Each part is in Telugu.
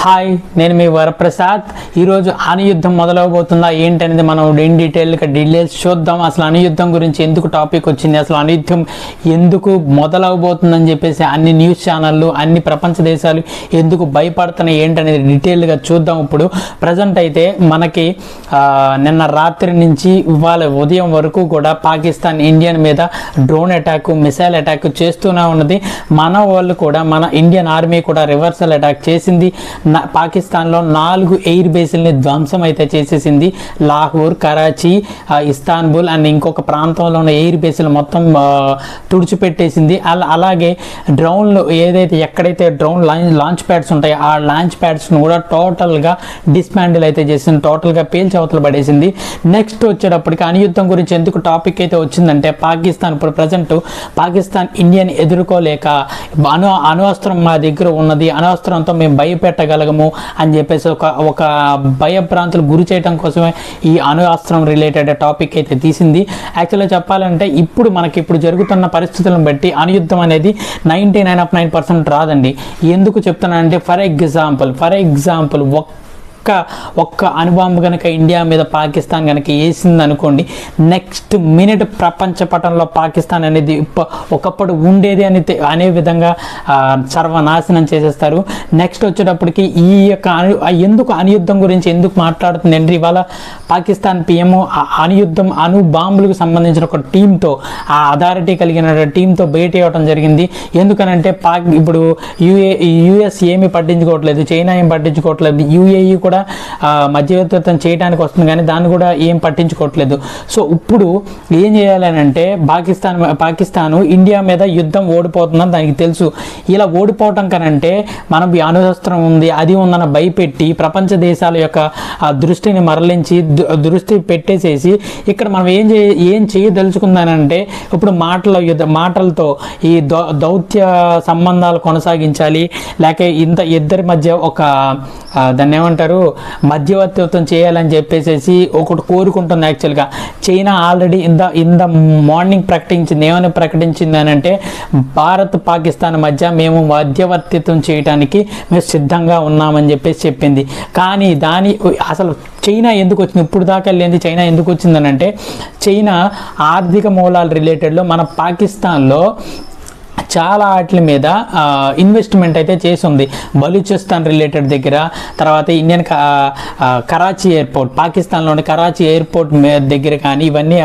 హాయ్, నేను మీ వరప్రసాద్. ఈరోజు అణుయుద్ధం మొదలవబోతుందా ఏంటనేది మనం డీటెయిల్స్ చూద్దాం. అసలు అణుయుద్ధం గురించి ఎందుకు టాపిక్ వచ్చింది, అసలు అణుయుద్ధం ఎందుకు మొదలవబోతుందని చెప్పేసి అన్ని న్యూస్ ఛానళ్ళు, అన్ని ప్రపంచ దేశాలు ఎందుకు భయపడుతున్నాయి ఏంటనేది డీటెయిల్గా చూద్దాం. ఇప్పుడు ప్రజెంట్ అయితే మనకి నిన్న రాత్రి నుంచి ఇవాళ ఉదయం వరకు కూడా పాకిస్తాన్ ఇండియన్ మీద డ్రోన్ అటాక్, మిసైల్ అటాక్ చేస్తూనే ఉన్నది. మన వాళ్ళు కూడా, మన ఇండియన్ ఆర్మీ కూడా రివర్సల్ అటాక్ చేసింది. పాకిస్తాన్లో 4 ఎయిర్ బేస్లని ధ్వంసం అయితే చేసేసింది. లాహోర్, కరాచీ, ఇస్తాన్బుల్ అండ్ ఇంకొక ప్రాంతంలో ఉన్న ఎయిర్ బేస్లు మొత్తం తుడిచిపెట్టేసింది. అలాగే డ్రోన్లు ఏదైతే ఎక్కడైతే డ్రోన్ లాంచ్ ప్యాడ్స్ ఉంటాయో ఆ లాంచ్ ప్యాడ్స్ను కూడా టోటల్గా డిస్మాండిల్ అయితే చేసింది, టోటల్గా పేల్చి అవతల పడేసింది. నెక్స్ట్ వచ్చేటప్పటికి అణుయుద్ధం గురించి ఎందుకు టాపిక్ అయితే వచ్చిందంటే, పాకిస్తాన్ ఇప్పుడు ప్రజెంట్ పాకిస్తాన్ ఇండియాని ఎదుర్కోలేక అణువస్త్రం మా దగ్గర ఉన్నది, అణువస్త్రంతో మేము భయపెట్టగలము అని చెప్పేసి ఒక భయభ్రాంతులు గురి చేయడం కోసమే ఈ అణువస్త్రం రిలేటెడ్ టాపిక్ అయితే తీసింది. యాక్చువల్గా చెప్పాలంటే ఇప్పుడు జరుగుతున్న పరిస్థితులను బట్టి అణుయుద్ధం అనేది 99% రాదండి. ఎందుకు చెప్తున్నానంటే, ఫర్ ఎగ్జాంపుల్ ఒక్క అణుబాంబు కనుక ఇండియా మీద పాకిస్తాన్ కనుక వేసింది అనుకోండి, నెక్స్ట్ మినిట్ ప్రపంచ పటంలో పాకిస్తాన్ అనేది ఒకప్పుడు ఉండేది అనే విధంగా సర్వనాశనం చేసేస్తారు. నెక్స్ట్ వచ్చేటప్పటికి ఈ యొక్క అణుయుద్ధం గురించి ఎందుకు మాట్లాడుతుందండి, ఇవాళ పాకిస్తాన్ పిఎం అణుబాంబులకు సంబంధించిన ఒక టీంతో, ఆ అథారిటీ కలిగిన టీంతో భేటీ అవ్వడం జరిగింది. ఎందుకనంటే ఇప్పుడు యుఎస్ ఏమి పట్టించుకోవట్లేదు, చైనా ఏం పట్టించుకోవట్లేదు, యుఏఈ కూడా మధ్యవర్తిత్వం చేయడానికి వస్తుంది కానీ దాన్ని కూడా ఏం పట్టించుకోవట్లేదు. సో ఇప్పుడు ఏం చేయాలని అంటే, పాకిస్తాను ఇండియా మీద యుద్ధం ఓడిపోతుందని దానికి తెలుసు. ఇలా ఓడిపోవటం కనంటే మనం అణువస్త్రం ఉంది, అది ఉందని భయపెట్టి ప్రపంచ దేశాల యొక్క దృష్టిని మరలించి దృష్టి పెట్టేసేసి ఇక్కడ మనం ఏం చేయదలుచుకుందానంటే, ఇప్పుడు మాటలతో ఈ దౌత్య సంబంధాలు కొనసాగించాలి, లేక ఇద్దరి మధ్య ఒక దాన్ని ఏమంటారు మధ్యవర్తిత్వం చేయాలని చెప్పేసి ఒకటి కోరుకుంటుంది. యాక్చువల్గా China already in the morning ఏమని ప్రకటించింది అని అంటే, భారత్ పాకిస్తాన్ మధ్య మేము మధ్యవర్తిత్వం చేయడానికి మేము సిద్ధంగా ఉన్నామని చెప్పేసి చెప్పింది. కానీ అసలు చైనా ఎందుకు వచ్చింది, ఇప్పుడు దాకా లేని చైనా ఎందుకు వచ్చిందని అంటే, చైనా ఆర్థిక మూలాల రిలేటెడ్లో మన పాకిస్తాన్లో చాలా వాటి మీద ఇన్వెస్ట్మెంట్ అయితే చేసి ఉంది. బలూచిస్తాన్ రిలేటెడ్ దగ్గర, తర్వాత ఇండియన్ కరాచీ ఎయిర్పోర్ట్, పాకిస్తాన్లోని కరాచీ ఎయిర్పోర్ట్ దగ్గర కానీ ఇవన్నీ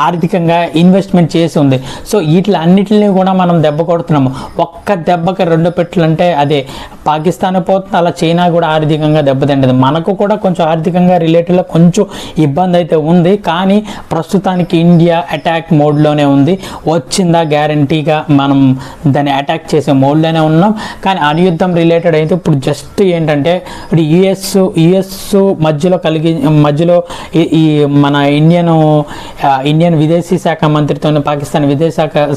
ఆర్థికంగా ఇన్వెస్ట్మెంట్ చేసి ఉంది. సో వీటిలన్నిటిని కూడా మనం దెబ్బ కొడుతున్నాము. ఒక్క దెబ్బకి 2 పెట్టులు అంటే అదే పాకిస్తాన్ పోతుంది, అలా చైనా కూడా ఆర్థికంగా దెబ్బతింటది. మనకు కూడా కొంచెం ఆర్థికంగా రిలేటెడ్లో కొంచెం ఇబ్బంది అయితే ఉంది. కానీ ప్రస్తుతానికి ఇండియా అటాక్ మోడ్లోనే ఉంది. వచ్చిందా గ్యారంటీగా మనం దాన్ని అటాక్ చేసే మోడ్లోనే ఉన్నాం. కానీ అణుయుద్ధం రిలేటెడ్ అయితే ఇప్పుడు జస్ట్ ఏంటంటే, ఇప్పుడు యుఎస్ మధ్యలో ఈ మన ఇండియన్ విదేశీ శాఖ మంత్రితో, పాకిస్తాన్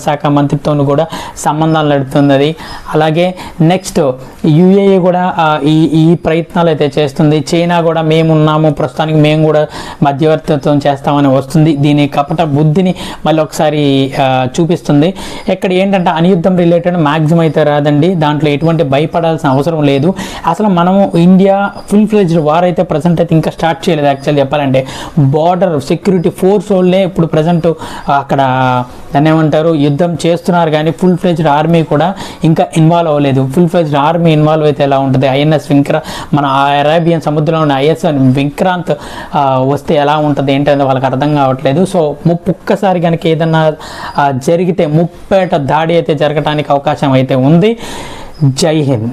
శాఖ మంత్రితో కూడా సంబంధాలు నడుపుతున్నది. అలాగే నెక్స్ట్ యుఏఈ కూడా ఈ ప్రయత్నాలు అయితే చేస్తుంది. చైనా కూడా మేమున్నాము, ప్రస్తుతానికి మేము కూడా మధ్యవర్తిత్వం చేస్తామని వస్తుంది. దీని కపట బుద్ధిని మళ్ళీ ఒకసారి చూపిస్తుంది. ఇక్కడ ఏంటంటే అణుయుద్ధం రిలేటెడ్ మ్యాక్సిమం అయితే రాదండి, దాంట్లో ఎటువంటి భయపడాల్సిన అవసరం లేదు. అసలు మనము ఇండియా ఫుల్ ఫ్లెడ్జ్డ్ వార్ అయితే ప్రజెంట్ అయితే ఇంకా స్టార్ట్ చేయలేదు. యాక్చువల్లీ చెప్పాలంటే బార్డర్ సెక్యూరిటీ ఫోర్స్ వాళ్ళే ఇప్పుడు ప్రజెంట్ అక్కడ దాన్ని ఏమంటారు యుద్ధం చేస్తున్నారు, కానీ ఫుల్ ఫ్లెడ్జ్డ్ ఆర్మీ కూడా ఇంకా ఇన్వాల్వ్ అవ్వలేదు. ఫుల్ ఫ్లెడ్జ్డ్ ఆర్మీ ఇన్వాల్వ్ అయితే ఎలా ఉంటుంది, ఐఎన్ఎస్ మన అరేబియన్ సముద్రంలో ఉన్న ఐఎస్ఎస్ విక్రాంత్ వస్తే ఎలా ఉంటుంది ఏంటంటే వాళ్ళకి అర్థం కావట్లేదు. సో ఒక్కసారి కనుక ఏదన్నా జరిగితే ముప్పేట దాడి అయితే జరగటానికి అవకాశం అయితే ఉంది. జై హింద్.